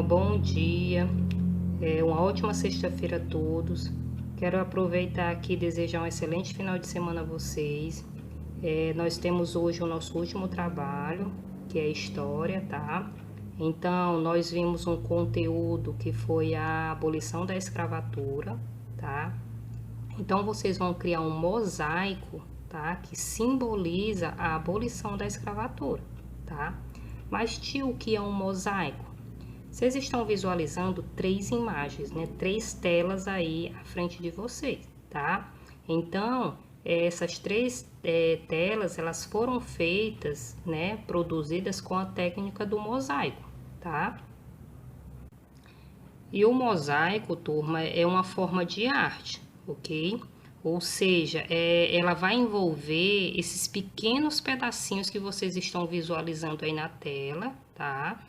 bom dia, uma ótima sexta-feira a todos. Quero aproveitar aqui e desejar um excelente final de semana a vocês. Nós temos hoje o nosso último trabalho, que é História, tá? Então, nós vimos um conteúdo que foi a abolição da escravatura, tá? Então, vocês vão criar um mosaico, tá? Que simboliza a abolição da escravatura, tá? Mas, tio, o que é um mosaico? Vocês estão visualizando 3 imagens, né? 3 telas aí à frente de vocês, tá? Então, essas 3 telas, elas foram feitas, né? Produzidas com a técnica do mosaico, tá? E o mosaico, turma, é uma forma de arte, ok? Ou seja, ela vai envolver esses pequenos pedacinhos que vocês estão visualizando aí na tela, tá?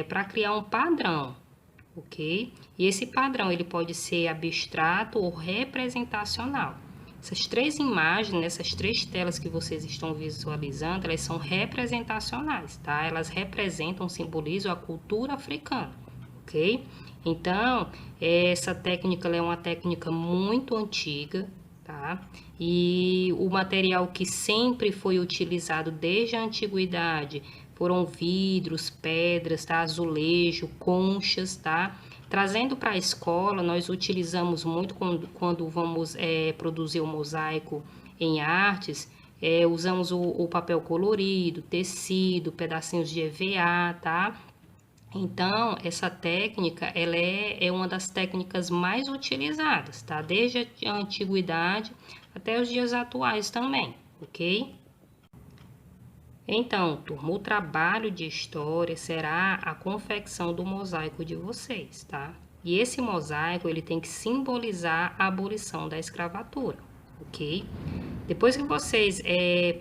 Para criar um padrão, ok? E esse padrão ele pode ser abstrato ou representacional. Essas 3 imagens, essas 3 telas que vocês estão visualizando, elas são representacionais, tá? Elas representam, simbolizam a cultura africana, ok? Então, essa técnica é uma técnica muito antiga, tá? E o material que sempre foi utilizado desde a antiguidade foram vidros, pedras, tá? Azulejo, conchas, tá? Trazendo para a escola, nós utilizamos muito quando vamos produzir o mosaico em artes, usamos o papel colorido, tecido, pedacinhos de EVA, tá? Então, essa técnica, ela é uma das técnicas mais utilizadas, tá? Desde a antiguidade até os dias atuais também, ok? Então, turma, o trabalho de história será a confecção do mosaico de vocês, tá? E esse mosaico, ele tem que simbolizar a abolição da escravatura, ok? Depois que vocês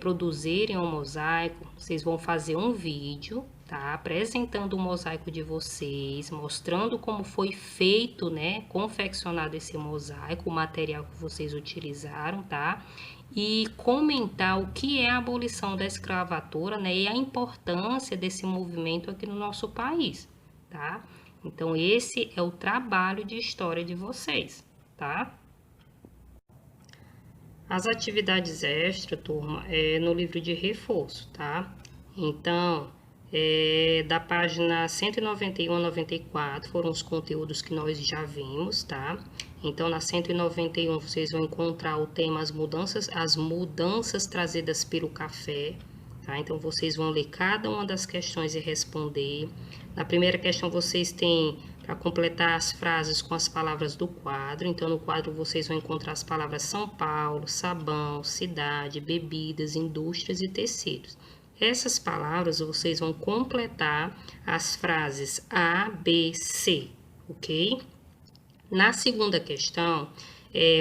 produzirem o mosaico, vocês vão fazer um vídeo, tá? Apresentando o mosaico de vocês, mostrando como foi feito, né? Confeccionado esse mosaico, o material que vocês utilizaram, tá? E comentar o que é a abolição da escravatura, né? E a importância desse movimento aqui no nosso país, tá? Então, esse é o trabalho de história de vocês, tá? As atividades extra, turma, no livro de reforço, tá? Então, da página 191 a 94 foram os conteúdos que nós já vimos, tá? Então, na 191 vocês vão encontrar o tema as mudanças trazidas pelo café, tá? Então, vocês vão ler cada uma das questões e responder. Na primeira questão, vocês têm para completar as frases com as palavras do quadro. Então, no quadro vocês vão encontrar as palavras São Paulo, sabão, cidade, bebidas, indústrias e tecidos. Essas palavras vocês vão completar as frases A, B, C, ok? Na segunda questão,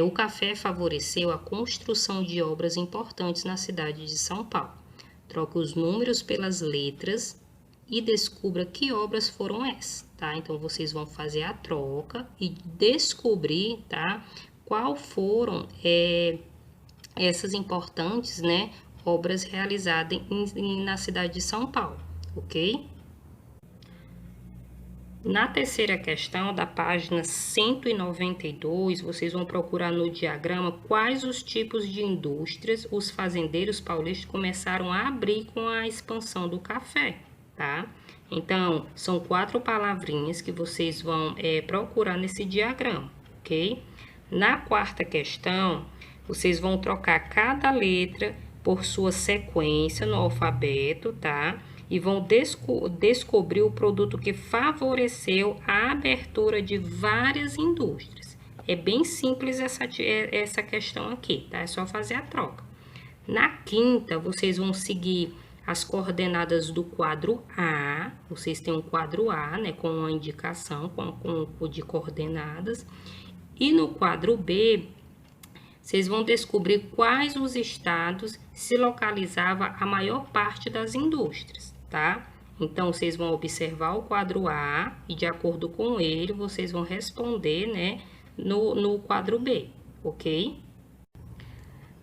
o café favoreceu a construção de obras importantes na cidade de São Paulo. Troque os números pelas letras e descubra que obras foram essas, tá? Então, vocês vão fazer a troca e descobrir, tá? Qual foram essas importantes, né? Obras realizadas na cidade de São Paulo, ok? Na terceira questão, da página 192, vocês vão procurar no diagrama quais os tipos de indústrias os fazendeiros paulistas começaram a abrir com a expansão do café, tá? Então, são 4 palavrinhas que vocês vão procurar nesse diagrama, ok? Na quarta questão, vocês vão trocar cada letra por sua sequência no alfabeto, tá? E vão descobrir o produto que favoreceu a abertura de várias indústrias. É bem simples essa questão aqui, tá? É só fazer a troca. Na quinta, vocês vão seguir as coordenadas do quadro A. Vocês têm um quadro A, né? Com uma indicação de coordenadas. E no quadro B, vocês vão descobrir quais os estados se localizava a maior parte das indústrias, tá? Então, vocês vão observar o quadro A e, de acordo com ele, vocês vão responder, né, no quadro B, ok?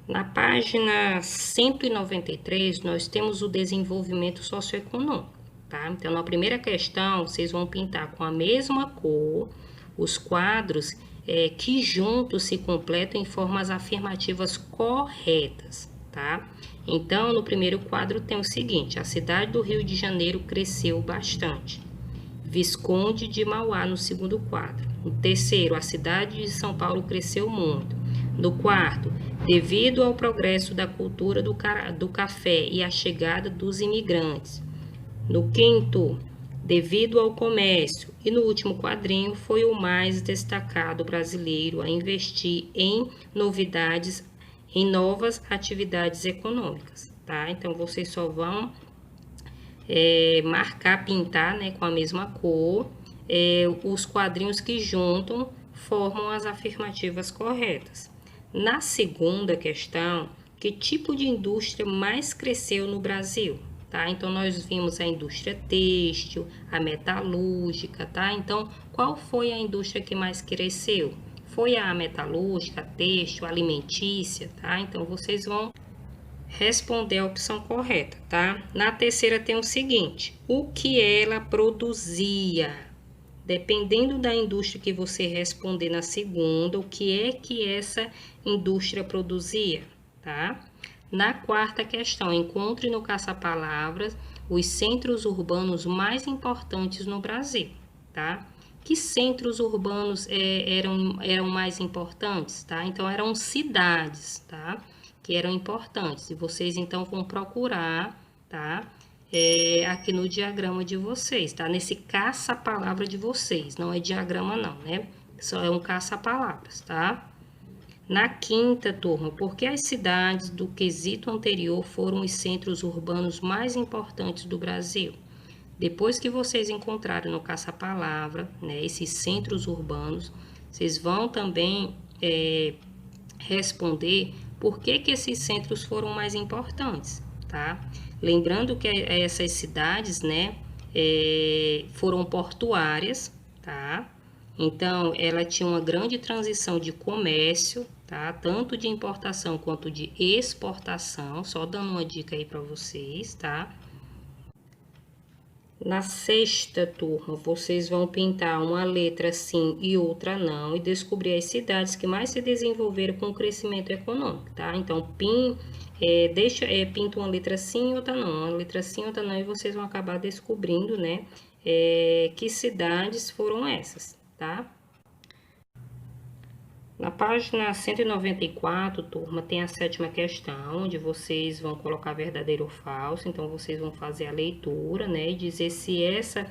Na página 193, nós temos o desenvolvimento socioeconômico, tá? Então, na primeira questão, vocês vão pintar com a mesma cor os quadros que juntos se completam em formas afirmativas corretas, tá? Então, no primeiro quadro tem o seguinte: a cidade do Rio de Janeiro cresceu bastante. Visconde de Mauá no segundo quadro. No terceiro, a cidade de São Paulo cresceu muito. No quarto, devido ao progresso da cultura do café e à chegada dos imigrantes. No quinto, devido ao comércio. E no último quadrinho, foi o mais destacado brasileiro a investir em novidades, em novas atividades econômicas, tá? Então, vocês só vão marcar, pintar, né, com a mesma cor, os quadrinhos que juntam formam as afirmativas corretas. Na segunda questão, que tipo de indústria mais cresceu no Brasil? Tá? Então, nós vimos a indústria têxtil, a metalúrgica, tá? Então, qual foi a indústria que mais cresceu? Foi a metalúrgica, a têxtil, a alimentícia, tá? Então, vocês vão responder a opção correta, tá? Na terceira tem o seguinte: o que ela produzia? Dependendo da indústria que você responder na segunda, o que é que essa indústria produzia, tá? Na quarta questão, encontre no caça-palavras os centros urbanos mais importantes no Brasil, tá? Que centros urbanos eram mais importantes, tá? Então, eram cidades, tá? Que eram importantes. E vocês, então, vão procurar, tá? Aqui no diagrama de vocês, tá? Nesse caça-palavra de vocês. Não é diagrama, não, né? Só é um caça-palavras, tá? Na quinta, turma, porque as cidades do quesito anterior foram os centros urbanos mais importantes do Brasil? Depois que vocês encontrarem no caça-palavra, né, esses centros urbanos, vocês vão também responder por que esses centros foram mais importantes, tá? Lembrando que essas cidades, né, foram portuárias, tá? Então, ela tinha uma grande transição de comércio, tá? Tanto de importação quanto de exportação, só dando uma dica aí para vocês, tá? Na sexta, turma, vocês vão pintar uma letra sim e outra não e descobrir as cidades que mais se desenvolveram com o crescimento econômico, tá? Então, pinta uma letra sim e outra não, uma letra sim e outra não, e vocês vão acabar descobrindo, né, que cidades foram essas, tá? Na página 194, turma, tem a sétima questão, onde vocês vão colocar verdadeiro ou falso. Então, vocês vão fazer a leitura, né, e dizer se essa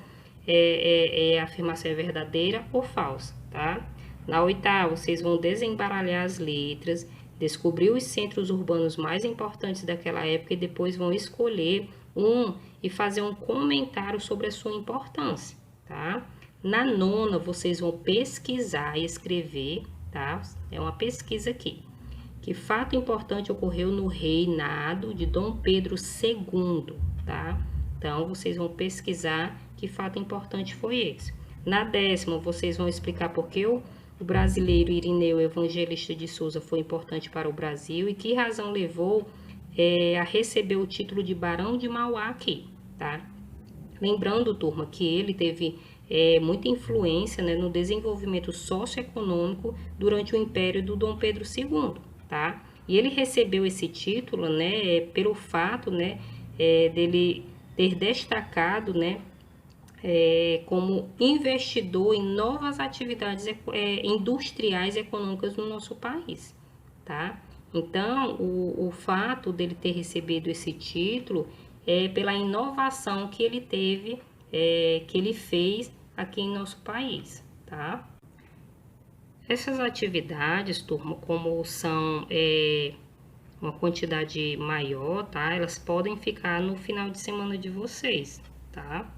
a afirmação é verdadeira ou falsa, tá? Na oitava, vocês vão desembaralhar as letras, descobrir os centros urbanos mais importantes daquela época e depois vão escolher um e fazer um comentário sobre a sua importância, tá? Na nona, vocês vão pesquisar e escrever, tá? É uma pesquisa aqui. Que fato importante ocorreu no reinado de Dom Pedro II, tá? Então, vocês vão pesquisar que fato importante foi esse. Na décima, vocês vão explicar por que o brasileiro Irineu Evangelista de Souza foi importante para o Brasil e que razão levou a receber o título de Barão de Mauá aqui, tá? Lembrando, turma, que ele teve muita influência, né, no desenvolvimento socioeconômico durante o império do Dom Pedro II, tá? E ele recebeu esse título, né, pelo fato, né, dele ter destacado, né, como investidor em novas atividades industriais e econômicas no nosso país, tá? Então, o fato dele ter recebido esse título é pela inovação que ele teve, que ele fez aqui em nosso país, tá? Essas atividades, turma, como são uma quantidade maior, tá? Elas podem ficar no final de semana de vocês, tá?